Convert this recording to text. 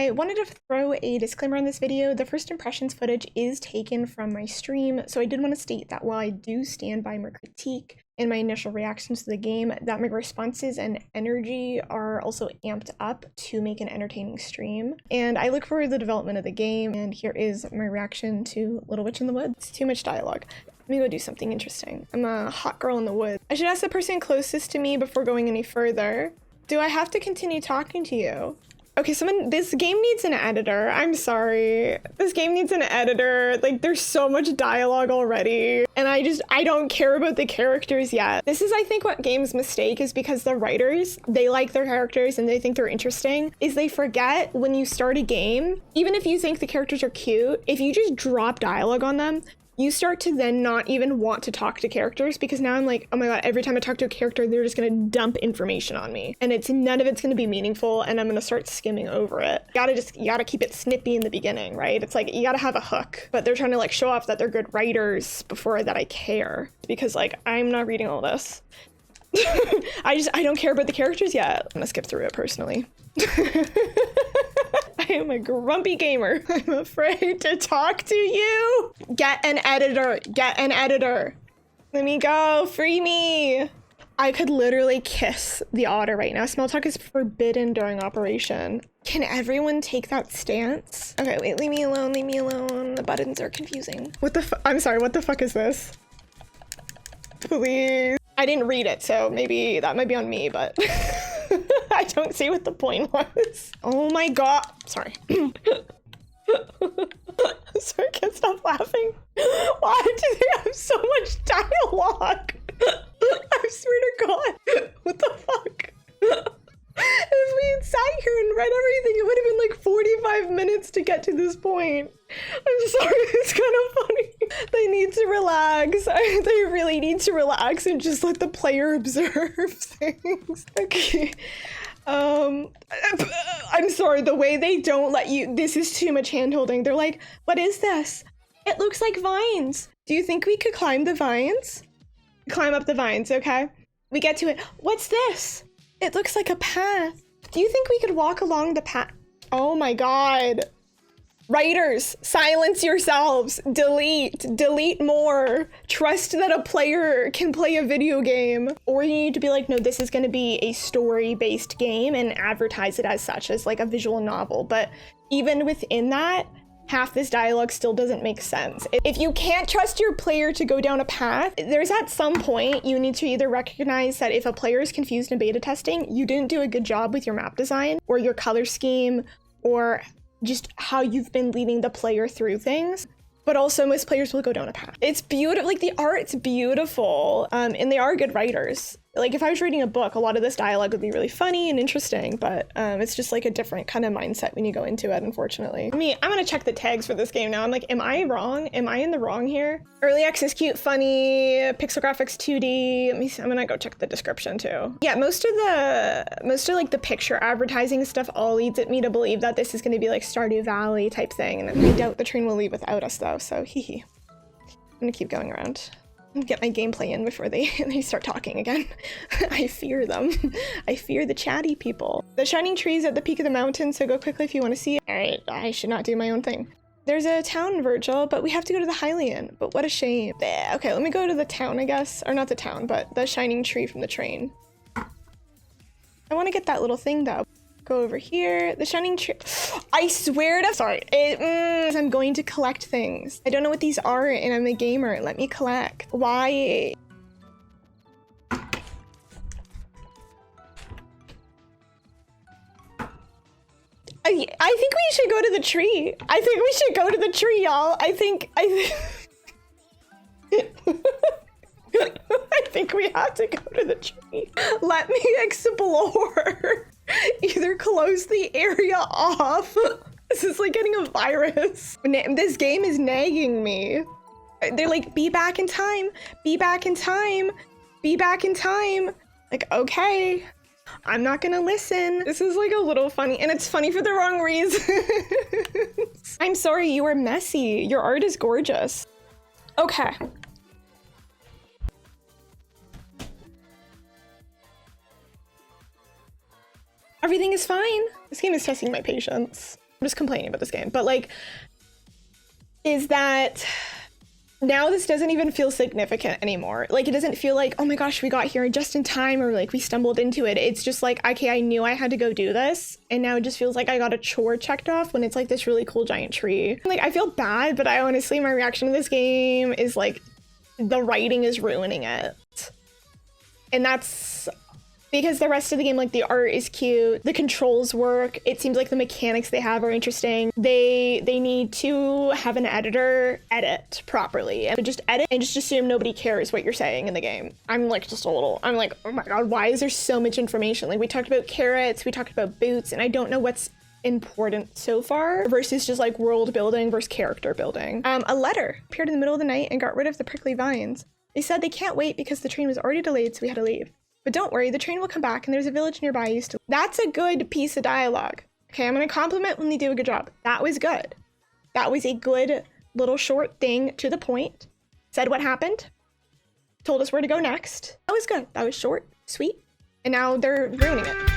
I wanted to throw a disclaimer on this video. The first impressions footage is taken from my stream, so I did want to state that while I do stand by my critique and my initial reactions to the game, that my responses and energy are also amped up to make an entertaining stream. And I look forward to the development of the game, and here is my reaction to Little Witch in the Woods. Too much dialogue. Let me go do something interesting. I'm a hot girl in the woods. I should ask the person closest to me before going any further. Do I have to continue talking to you? Okay, this game needs an editor. I'm sorry. This game needs an editor. Like, there's so much dialogue already. And I don't care about the characters yet. This is, I think, what games mistake is because the writers, they like their characters and they think they're interesting, is they forget when you start a game, even if you think the characters are cute, if you just drop dialogue on them, you start to then not even want to talk to characters, because now I'm like, oh my god, every time I talk to a character, they're just gonna dump information on me. And none of it's gonna be meaningful, and I'm gonna start skimming over it. You gotta keep it snippy in the beginning, right? It's like, you gotta have a hook, but they're trying to like show off that they're good writers before that I care. Because like, I'm not reading all this. I don't care about the characters yet. I'm gonna skip through it personally. I am a grumpy gamer. I'm afraid to talk to you. Get an editor. Get an editor. Let me go. Free me. I could literally kiss the otter right now. Small talk is forbidden during operation. Can everyone take that stance? Okay, wait, leave me alone. Leave me alone. The buttons are confusing. I'm sorry, what the fuck is this? Please. I didn't read it, so maybe that might be on me, but I don't see what the point was. Oh my god. Sorry. Sorry, I can't stop laughing. Why do they have so much dialogue? I swear to God. What the fuck? If we had sat here and read everything, it would have been like 45 minutes to get to this point. I'm sorry, it's kind of funny. They need to relax. They really need to relax and just let the player observe things. Okay. I'm sorry, the way they don't let you, this is too much hand-holding. They're like, what is this? It looks like vines. Do you think we could climb the vines? Climb up the vines, okay? We get to it. What's this? It looks like a path. Do you think we could walk along the path? Oh my god. Writers, silence yourselves. Delete more. Trust that a player can play a video game. Or you need to be like, no, this is going to be a story-based game and advertise it as such, as like a visual novel. But even within that, half this dialogue still doesn't make sense. If you can't trust your player to go down a path, there's at some point you need to either recognize that if a player is confused in beta testing, you didn't do a good job with your map design or your color scheme or just how you've been leading the player through things. But also most players will go down a path. It's beautiful, like the art's beautiful, and they are good writers. Like if I was reading a book, a lot of this dialogue would be really funny and interesting, but it's just like a different kind of mindset when you go into it, unfortunately. I'm gonna check the tags for this game now. I'm like, am I wrong? Am I in the wrong here? Early access, cute, funny, pixel graphics 2D. Let me see, I'm gonna go check the description too. Yeah, most of like the picture advertising stuff all leads at me to believe that this is gonna be like Stardew Valley type thing, and I doubt the train will leave without us though, so hee hee. I'm gonna keep going around. Get my gameplay in before they start talking again. I fear them. I fear the chatty people. The shining trees at the peak of the mountain, so go quickly if you want to see it. All right, I should not do my own thing. There's a town, Virgil, but we have to go to the Hylian. But what a shame. Okay, let me go to the town, I guess. Or not the town, but the shining tree from the train. I want to get that little thing, though. Go over here. The shining tree. I swear to. Sorry. I'm going to collect things. I don't know what these are, and I'm a gamer. Let me collect. Why? I think we should go to the tree. I think we should go to the tree, y'all. I think I think we have to go to the tree. Let me explore. Either close the area off. This is like getting a virus. This game is nagging me. They're like, be back in time. Be back in time. Be back in time. Like, okay. I'm not gonna listen. This is like a little funny, and it's funny for the wrong reasons. I'm sorry, you are messy. Your art is gorgeous. Okay. Everything is fine. This game is testing my patience. I'm just complaining about this game, but like, is that now this doesn't even feel significant anymore. Like, it doesn't feel like, oh my gosh, we got here just in time, or like we stumbled into it. It's just like, okay, I knew I had to go do this, and now it just feels like I got a chore checked off when it's like this really cool giant tree. Like, I feel bad, but I honestly, my reaction to this game is like, the writing is ruining it. And that's because the rest of the game, like the art is cute, the controls work, it seems like the mechanics they have are interesting. They need to have an editor edit properly and just edit and just assume nobody cares what you're saying in the game. I'm like I'm like, oh my god, why is there so much information? Like, we talked about carrots, we talked about boots, and I don't know what's important so far versus just like world building versus character building. A letter appeared in the middle of the night and got rid of the prickly vines. They said they can't wait because the train was already delayed, so we had to leave. But don't worry, the train will come back and there's a village nearby you used to. That's a good piece of dialogue. Okay, I'm gonna compliment when they do a good job. That was good. That was a good little short thing to the point. Said what happened. Told us where to go next. That was good. That was short, sweet. And now they're ruining it.